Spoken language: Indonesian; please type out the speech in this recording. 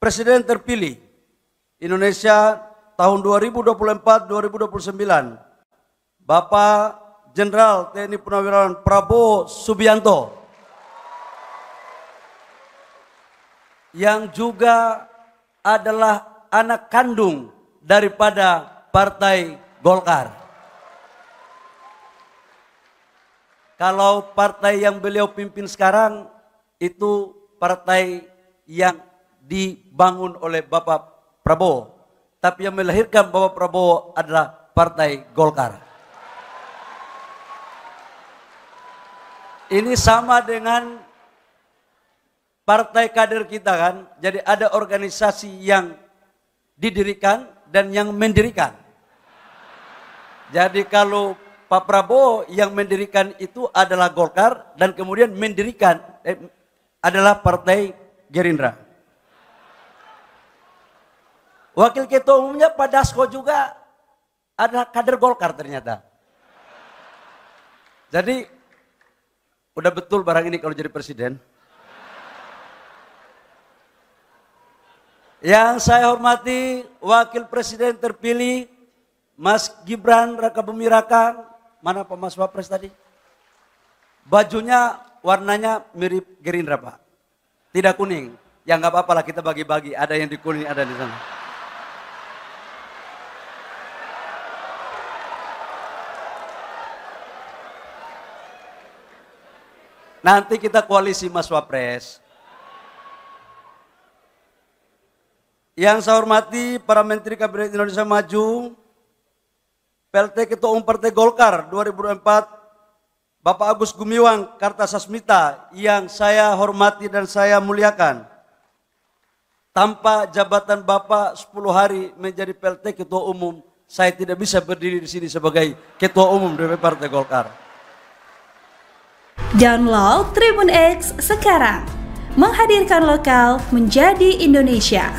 Presiden terpilih Indonesia tahun 2024-2029, Bapak Jenderal TNI Purnawirawan Prabowo Subianto, yang juga adalah anak kandung daripada Partai Golkar. Kalau partai yang beliau pimpin sekarang itu partai yang dibangun oleh Bapak Prabowo, tapi yang melahirkan Bapak Prabowo adalah Partai Golkar. Ini sama dengan partai kader kita kan, jadi ada organisasi yang didirikan dan yang mendirikan. Jadi kalau Pak Prabowo yang mendirikan itu adalah Golkar dan kemudian mendirikan adalah Partai Gerindra. Wakil Ketua Umumnya Pak Dasko juga adalah kader Golkar ternyata. Jadi udah betul barang ini kalau jadi presiden. Yang saya hormati Wakil Presiden terpilih Mas Gibran Rakabuming Raka. Mana Pak Mas Wapres tadi? Bajunya warnanya mirip Gerindra Pak. Tidak kuning. Ya nggak apa-apa lah, kita bagi-bagi. Ada yang di kuning, ada di sana. Nanti kita koalisi Mas Wapres. Yang saya hormati para Menteri Kabinet Indonesia Maju, PLT Ketua Umum Partai Golkar 2004, Bapak Agus Gumiwang Kartasasmita, yang saya hormati dan saya muliakan. Tanpa jabatan Bapak 10 hari menjadi PLT Ketua Umum, saya tidak bisa berdiri di sini sebagai Ketua Umum DPP Partai Golkar. Download Tribun X sekarang, menghadirkan lokal menjadi Indonesia.